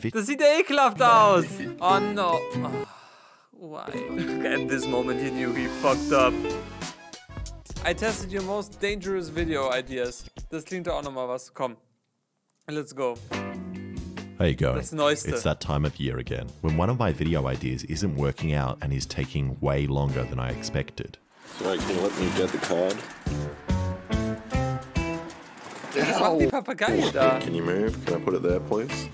fit. Das sieht ja ekelhaft aus. Oh no. Oh, why? At this moment he knew he fucked up. I tested your most dangerous video ideas. Das klingt doch auch nochmal was. Komm. Let's go. There you go. Das Neueste. It's that time of year again, when one of my video ideas isn't working out and is taking way longer than I expected. Alright, can you let me get the card? Was macht die Papagei da? Can you move? Can I put it there, please?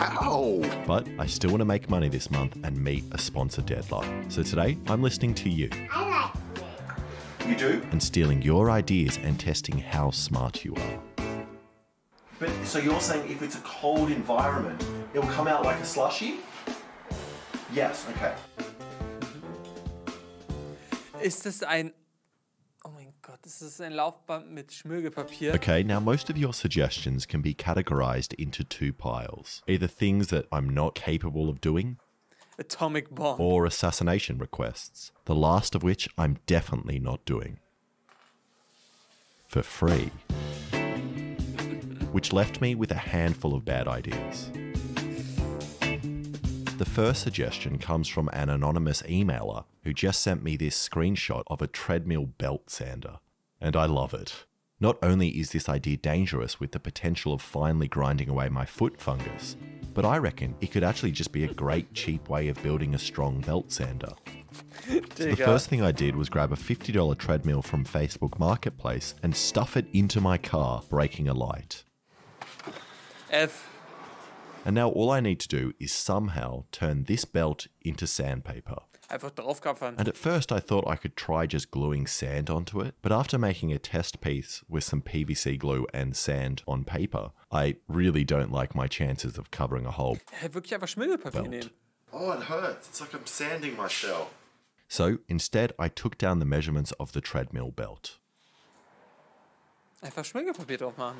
Ow! But I still want to make money this month and meet a sponsor deadline. So today, I'm listening to you. I like it. You do? And stealing your ideas and testing how smart you are. But so you're saying if it's a cold environment, it will come out like a slushy? Yes, okay. Ist das ein... Oh mein Gott, ist das ein Laufband mit Schmirgelpapier? Okay, now most of your suggestions can be categorized into two piles. Either things that I'm not capable of doing, Atomic Bomb. or assassination requests, the last of which I'm definitely not doing. For free. Which left me with a handful of bad ideas. The first suggestion comes from an anonymous emailer who just sent me this screenshot of a treadmill belt sander. And I love it. Not only is this idea dangerous with the potential of finally grinding away my foot fungus, but I reckon it could actually just be a great cheap way of building a strong belt sander. So the first thing I did was grab a $50 treadmill from Facebook Marketplace and stuff it into my car, breaking a light. F. And now all I need to do is somehow turn this belt into sandpaper. Einfach draufkaffern. And at first I thought I could try just gluing sand onto it, but after making a test piece with some PVC glue and sand on paper, I really don't like my chances of covering a whole Wirklich einfach Schmirgelpapier belt. nehmen. Oh, it hurts. It's like I'm sanding myself. So instead I took down the measurements of the treadmill belt. Einfach Schmirgelpapier drauf machen.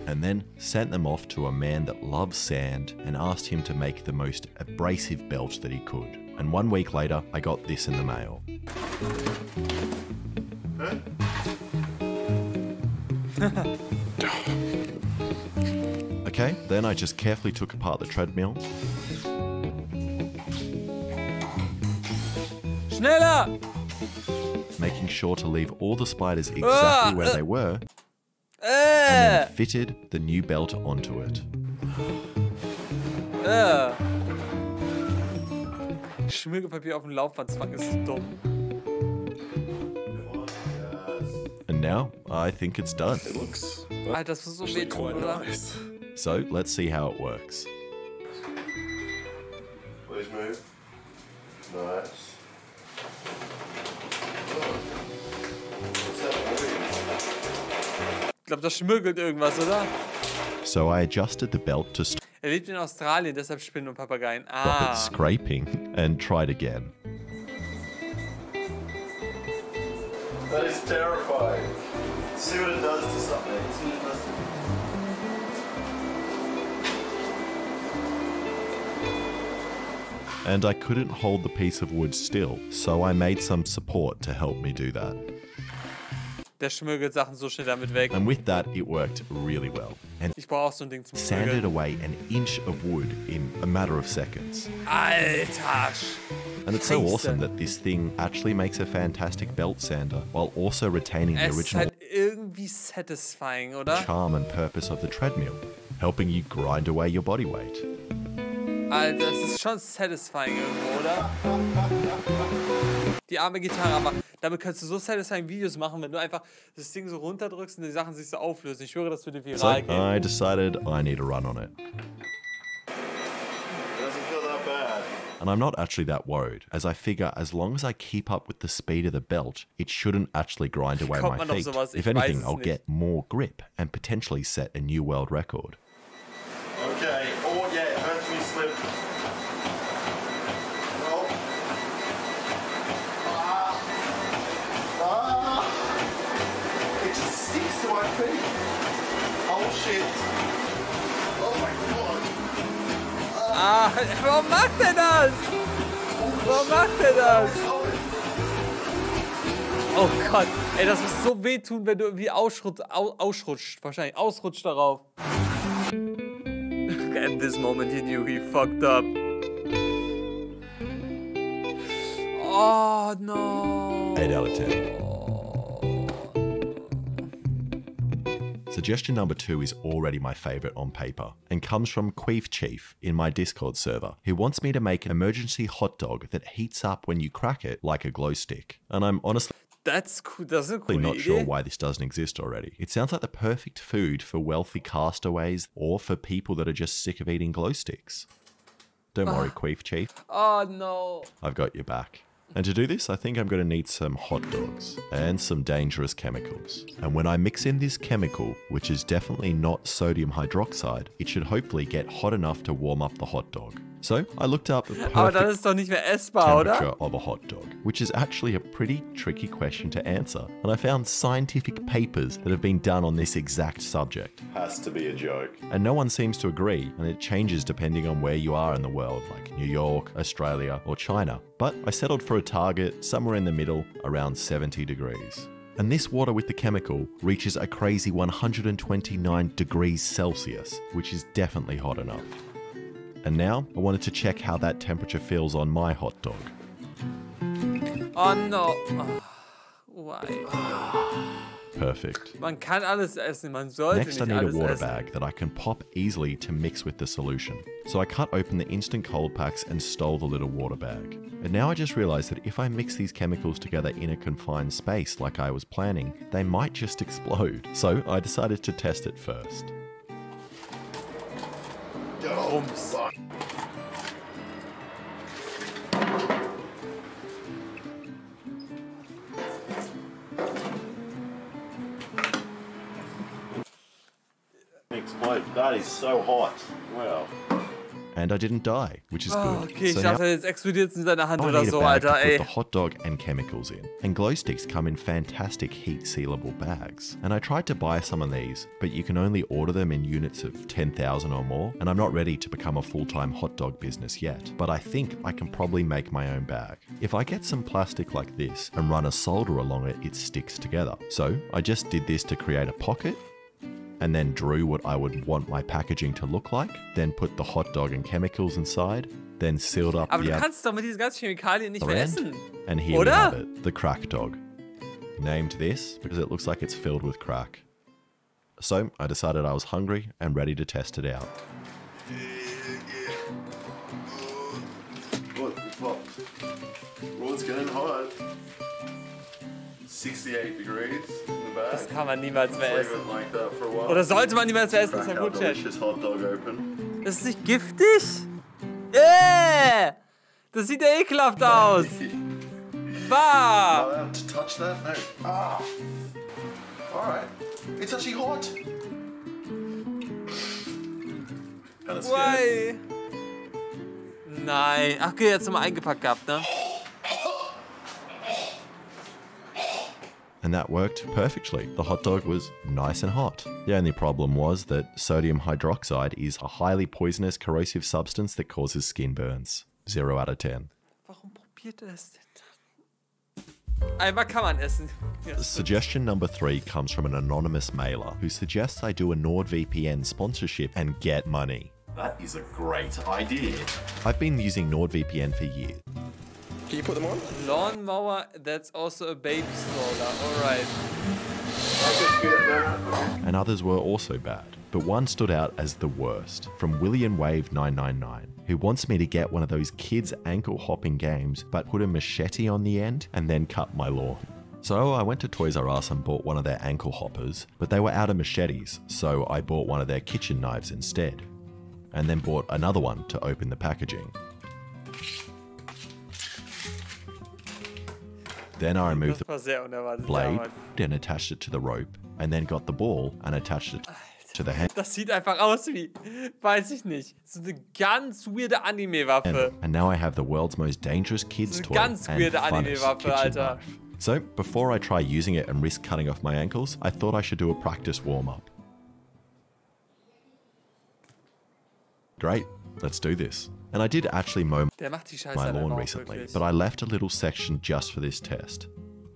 And then sent them off to a man that loves sand and asked him to make the most abrasive belt that he could. And 1 week later, I got this in the mail. Okay, then I just carefully took apart the treadmill. Schneller! Making sure to leave all the spiders exactly where they were, and then fitted the new belt onto it. Schmirgelpapier auf dem Laufbandzwang ist so dumm. And now, I think it's done. It looks Alter, das ist so actually wehtun, quite oder? nice. So, let's see how it works. Please move. Nice. What's that noise? Ich glaube, das schmirgelt irgendwas, oder? So I adjusted the belt to stop Er lebt in Australien, deshalb Spinnen und Papageien. it Ah. scraping and tried again. That is terrifying. See what it does to something. See what it does to And I couldn't hold the piece of wood still, so I made some support to help me do that. Der schmirgelt Sachen so schnell damit weg. And with that, it worked really well. And Ich brauche auch so ein Ding zum sanded Schmirgeln. away an inch of wood in a matter of seconds. Alter! And it's so Scheiße. awesome that this thing actually makes a fantastic belt sander while also retaining the Es ist original halt irgendwie satisfying, oder? charm and purpose of the treadmill, helping you grind away your body weight. Alter, es ist schon satisfying irgendwo, oder? Die arme Gitarre, aber damit kannst du so satisfying Videos machen, wenn du einfach das Ding so runterdrückst und die Sachen sich so auflösen. Ich schwöre, das würde So viral gehen. I decided I need to run on it. It doesn't feel that bad. And I'm not actually that worried, as I figure as long as I keep up with the speed of the belt, it shouldn't actually grind away Kommt my man auf feet. sowas? Ich If weiß anything, es I'll nicht. get more grip and potentially set a new world record. Okay. Oh yeah, it hurts me slip. Oh. It just sticks to my feet. Oh shit. Oh my god. Ah, warum macht er das? Warum macht er das? Oh Gott, ey, das muss so wehtun, wenn du irgendwie ausrutscht. Wahrscheinlich ausrutscht darauf. At this moment he knew he fucked up. Oh no. 8 out of 10. Suggestion number 2 is already my favorite on paper and comes from Queef Chief in my Discord server, who wants me to make an emergency hot dog that heats up when you crack it like a glow stick. And I'm honestly That's cool. That's a cool not idea. sure why this doesn't exist already. It sounds like the perfect food for wealthy castaways or for people that are just sick of eating glow sticks. Don't worry, Queef Chief. Oh no. I've got your back. And to do this, I think I'm going to need some hot dogs and some dangerous chemicals. And when I mix in this chemical, which is definitely not sodium hydroxide, it should hopefully get hot enough to warm up the hot dog. So I looked up the Aber dann perfect ist doch nicht mehr essbar, temperature oder? of a hot dog, which is actually a pretty tricky question to answer. And I found scientific papers that have been done on this exact subject. Has to be a joke. And no one seems to agree, and it changes depending on where you are in the world, like New York, Australia, or China. But I settled for a target somewhere in the middle, around 70 degrees. And this water with the chemical reaches a crazy 129 degrees Celsius, which is definitely hot enough. And now, I wanted to check how that temperature feels on my hot dog. Oh no. Oh, why? Perfect. Man kann alles essen, man sollte Next, I nicht need a alles water essen. bag that I can pop easily to mix with the solution. So I cut open the instant cold packs and stole the little water bag. And now I just realized that if I mix these chemicals together in a confined space like I was planning, they might just explode. So I decided to test it first. Rums. Explode. That is so hot. Wow. And I didn't die, which is Oh, good. okay, ich So now dachte, jetzt explodiert es in seiner Hand I oder need a so, bag to Alter, put ey. the hot dog and chemicals in. And glow sticks come in fantastic heat sealable bags. And I tried to buy some of these, but you can only order them in units of 10,000 or more. And I'm not ready to become a full-time hot dog business yet, but I think I can probably make my own bag. If I get some plastic like this and run a solder along it, it sticks together. So I just did this to create a pocket, and then drew what I would want my packaging to look like, then put the hot dog and chemicals inside, then sealed up Aber the du kannst doch mit diesen ganzen Chemikalien nicht other mehr end, essen. and here we Oder? have it, the crack dog. Named this because it looks like it's filled with crack. So I decided I was hungry and ready to test it out. Look, it's hot. Oh, it's getting hot. 68 degrees in the bag. Das kann man niemals mehr Leave essen. it like that for a while. Oder sollte man niemals mehr essen, ist ja Crack our gut, Chat. delicious hot dog open. Das ist nicht giftig? Das sieht ja ekelhaft aus. Bah! Allowed to touch that? No. Ah. Alright. It's actually hot. Kinda scared. Why? Nein. Ach, okay, jetzt nochmal eingepackt gehabt, ne? And that worked perfectly. The hot dog was nice and hot. The only problem was that sodium hydroxide is a highly poisonous corrosive substance that causes skin burns. 0 out of 10. Warum probiert er es denn? Einmal kann man essen. Ja. Suggestion number 3 comes from an anonymous mailer who suggests I do a NordVPN sponsorship and get money. That is a great idea. I've been using NordVPN for years. Can you put them on? Lawnmower, that's also a baby stroller. Alright. And others were also bad. But one stood out as the worst, from William Wave 999, who wants me to get one of those kids ankle hopping games but put a machete on the end and then cut my lawn. So I went to Toys R Us and bought one of their ankle hoppers, but they were out of machetes, so I bought one of their kitchen knives instead. And then bought another one to open the packaging. Then I removed Das war sehr unerwartet. the blade Ja, Mann. and attached it to the rope, and then got the ball and attached it to the hand. Das sieht einfach aus wie, weiß ich nicht, so eine ganz weirde Anime-Waffe. And now I have the world's most dangerous kids So toy ganz and weirde funnest Anime-Waffe, kitchen Alter. knife. So before I try using it and risk cutting off my ankles, I thought I should do a practice warm-up. Great, let's do this. And I did actually mow Der macht die Scheiße my halt lawn einfach auch recently, wirklich. but I left a little section just for this test.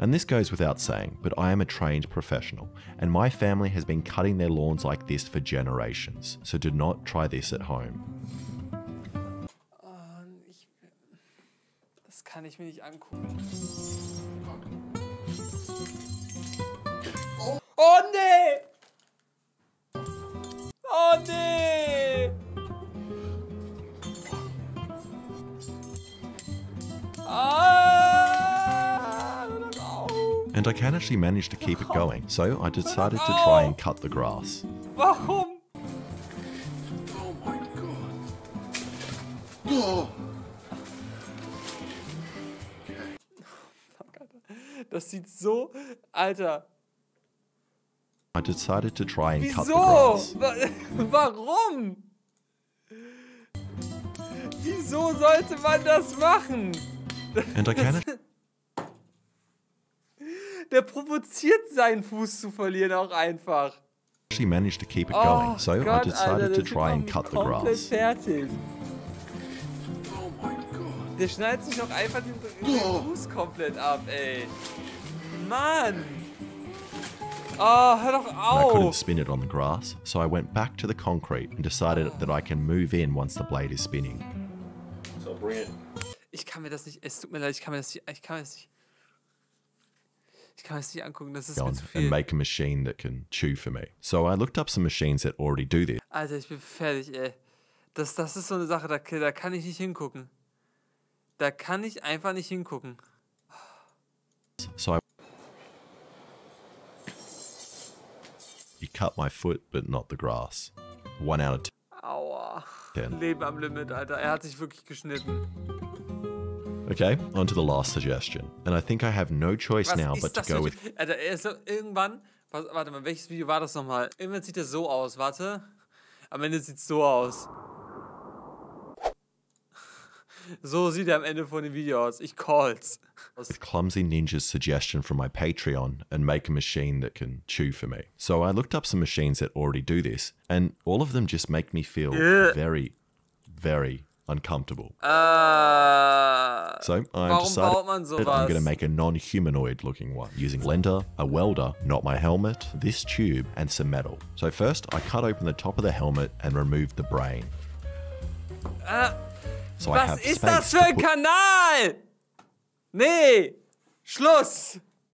And this goes without saying, but I am a trained professional, and my family has been cutting their lawns like this for generations, so do not try this at home. Das kann ich mir nicht angucken. Oh nee! Oh nee! And I can actually manage to keep it going, so I decided to try and cut the grass. Warum? Oh my God. Oh. Das sieht so... Alter. I decided to try and cut the Wieso? grass. Warum? Wieso sollte man das machen? And I can Der provoziert seinen Fuß zu verlieren auch einfach. actually manage to keep it Oh going, so I Gott, decided Alter, to der try Typ and cut the komplett grass. fertig. Oh my God. Der schneidet sich doch einfach den Fuß komplett ab, ey. Mann! Oh, hör doch I couldn't auf! spin it on the grass, so I went back to the concrete and decided that I can move in once the blade is spinning. So bring it. Ich kann mir das nicht, es tut mir leid, ich kann mir das nicht angucken, das ist mir On zu and viel. make a machine that can chew for me. So I looked up some machines that already do this. Alter, ich bin fertig, ey. Das ist so eine Sache, da kann ich nicht hingucken. Da kann ich einfach nicht hingucken. So he cut my foot, but not the grass. 1 out of Aua. 10. Leben am Limit, Alter. Er hat sich wirklich geschnitten. Okay, on to the last suggestion. And I think I have no choice Was now ist but to das go für... with Alter, er ist so irgendwann... Warte mal, welches Video war das nochmal? Irgendwann sieht er so aus, warte. Am Ende sieht es so aus. So sieht er am Ende von dem Video aus. Ich call's. Clumsy Ninja's suggestion from my Patreon and make a machine that can chew for me. So I looked up some machines that already do this, and all of them just make me feel very, very uncomfortable. So I Warum decided baut man that I'm sowas? going to make a non-humanoid looking one using blender, a welder, not my helmet, this tube, and some metal. So first I cut open the top of the helmet and removed the brain. So I Was have ist space das für to ein put Kanal? Nee! Schluss!